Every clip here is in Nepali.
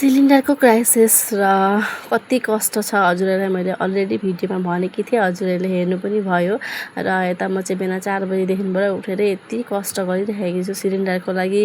सिलिन्डरको क्राइसिस र कति कष्ट छ हजुरहरूलाई मैले अलरेडी भिडियोमा भनेकी थिएँ, हजुरहरूले हेर्नु पनि भयो। र यता म चाहिँ बिहान 4 बजीदेखिबाट उठेर यति कष्ट गरिरहेकी छु सिलिन्डरको लागि।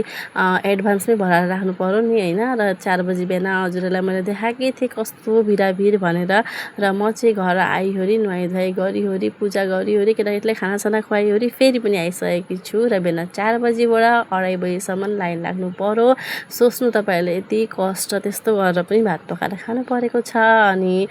एडभान्समै भराएर राख्नु पर्यो नि होइन। र 4 बजी बिहान हजुरहरूलाई मैले देखाएकै थिएँ कस्तो भिडाभिड भनेर। र म चाहिँ घर आइहोरी नुहाइधुवाइ गरिहोरी पूजा गरिहोरी केटाकेटीलाई खानासाना खुवाइहोरी फेरि पनि आइसकेकी छु। र बिहान 4 बजीबाट 2:30 बजीसम्म लाइन लाग्नु पर्यो। सोच्नु तपाईँहरूले यति कष्ट त्यस्तो गरेर पनि भात पकाएर खानु परेको छ। अनि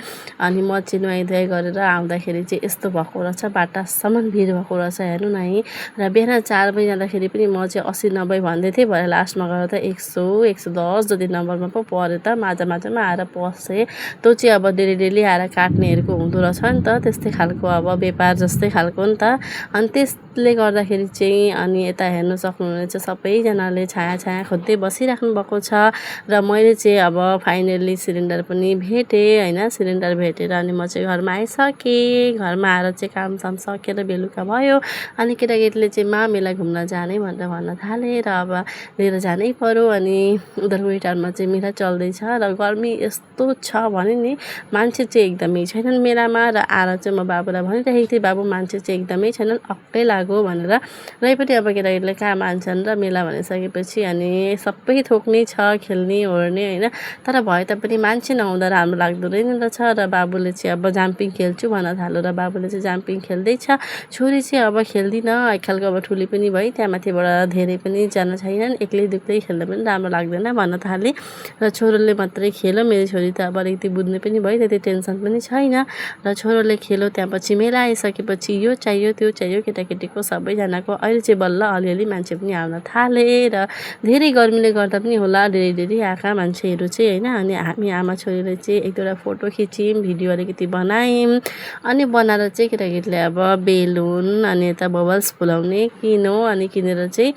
म चाहिँ नुहाइधुवाइ गरेर आउँदाखेरि चाहिँ यस्तो भएको रहेछ, बाटासम्म भिड भएको रहेछ हेर्नु न है। र बिहान 4 बजी जाँदाखेरि पनि म चाहिँ 80-90 भन्दै थिएँ, भरे लास्टमा गएर त 100-110 जति नम्बरमा पो पऱ्यो त। माझमा आएर पसेँ। त्यो चाहिँ अब डेली आएर काट्नेहरूको हुँदो रहेछ नि त, त्यस्तै खालको अब व्यापार जस्तै खालको नि त। अनि त्यसले गर्दाखेरि चाहिँ अनि यता हेर्नु सक्नुहुनेछ सबैजनाले छाया खोज्दै बसिराख्नु भएको छ। र मैले चाहिँ अब फाइनल्ली सिलिन्डर पनि भेटेँ होइन। सिलिन्डर भेटेर अनि म चाहिँ घरमा आइसकेँ। घरमा आएर चाहिँ कामसाम सकेर बेलुका भयो। अनि केटाकेटीले चाहिँ मेला घुम्न जाने भनेर भन्न थाले। र अब लिएर जानै पर्यो। अनि उधर वेटारमा चाहिँ मेला चल्दैछ र गर्मी यस्तो छ भने नि मान्छे चाहिँ एकदमै छैनन् मेलामा। र आएर चाहिँ म बाबुलाई भनिरहेको थिएँ, बाबु मान्छे चाहिँ एकदमै छैनन्, अक्कै लाग्यो भनेर। र पनि अब केटाकेटीले कहाँ मान्छन् र मेला भनिसकेपछि अनि सबै थोक नै छ खेल्ने ओर्ने होइन। तर भए तापनि मान्छे नहुँदा राम्रो लाग्दो रहेछ। र बाबुले चाहिँ अब जाम्पिङ खेल्छु भन्न थाल्यो। र बाबुले चाहिँ जाम्पिङ खेल्दैछ। छोरी चाहिँ अब खेल्दिनँ एक खालको, अब ठुली पनि भई त्यहाँ माथिबाट धेरै पनि जान छैनन्, एक्लै दुक्लै खेल्दा पनि राम्रो लाग्दैन भन्न थालेँ। र छोरोले मात्रै खेल्यो, मेरो छोरी त अब अलिकति बुझ्ने पनि भयो, त्यति टेन्सन पनि छैन। र छोरोले खेल्यो। त्यहाँ पछि मेला आइसकेपछि यो चाहियो त्यो चाहियो केटाकेटीको सबैजनाको। अहिले चाहिँ बल्ल अलिअलि मान्छे पनि आउन थाले। र धेरै गर्मीले गर्दा पनि होला डेली आएका मान्छेहरू चाहिँ होइन। अनि हामी आमा छोरीले चाहिँ एक दुईवटा फोटो खिच्यौँ, भिडियो अलिकति बनायौँ। अनि बनाएर चाहिँ केटाकेटीले अब बेलुन अनि यता बबल्स फुलाउने किन्यो। अनि किनेर चाहिँ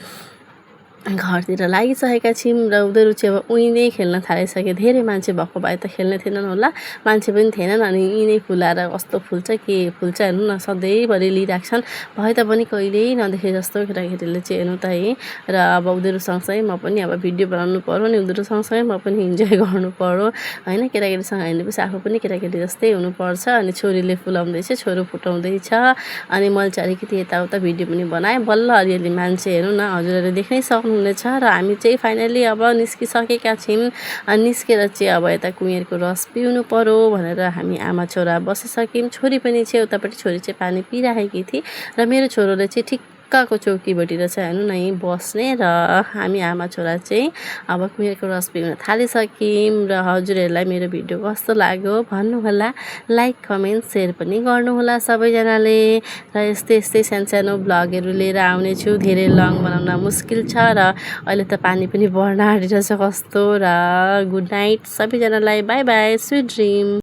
घरतिर लागिसकेका छौँ। र उनीहरू चाहिँ अब उहीँ नै खेल्न थालिसके। धेरै मान्छे भएको भए त खेल्ने थिएनन् होला, मान्छे पनि थिएनन्। अनि यहीँ नै फुलाएर कस्तो फुल्छ के फुल्छ हेर्नु न, सधैँभरि लिइराख्छन्। भए तापनि कहिल्यै नदेखे जस्तो केटाकेटीले चाहिँ हेर्नु त है। र अब उनीहरू सँगसँगै म पनि अब भिडियो बनाउनु पर्यो नि, उनीहरू सँगसँगै म पनि इन्जोय गर्नु पर्यो होइन। केटाकेटीसँग हिँडेपछि आफू पनि केटाकेटी जस्तै हुनुपर्छ। अनि छोरीले फुलाउँदैछ, छोरो फुटाउँदैछ। अनि मैले चाहिँ अलिकति यताउता भिडियो पनि बनाएँ। बल्ल अलिअलि मान्छे हेर्नु न, हजुरहरूले देख्नै सक्नुहुनेछ। र हामी चाहिँ फाइनल्ली अब निस्किसकेका छौँ। अनि निस्केर चाहिँ अब यता कुहिरको रस पिउनु पर्यो भनेर हामी आमा छोरा बसिसक्यौँ। छोरी पनि चाहिँ उतापट्टि छोरी चाहिँ पानी पिइराखेकी थिए। र मेरो छोरोले चाहिँ ठिक्कको चौकीपट्टि रहेछ हेर्नु न यहीँ बस्ने। र हामी आमा छोरा चाहिँ अब कुहिरको रस पिउन थालिसक्यौँ। र हजुरहरूलाई मेरो भिडियो कस्तो लाग्यो भन्नुहोला, लाइक कमेन्ट सेयर पनि गर्नुहोला सबैजनाले। र यस्तै सानो ब्लगहरू लिएर आउनेछु। धेरै लङ बनाउन मुस्किल छ। र अहिले त पानी पनि बढ्न आँटिरहेछ कस्तो। र गुड नाइट सबैजनालाई, बाई बाई, स्विट ड्रिम।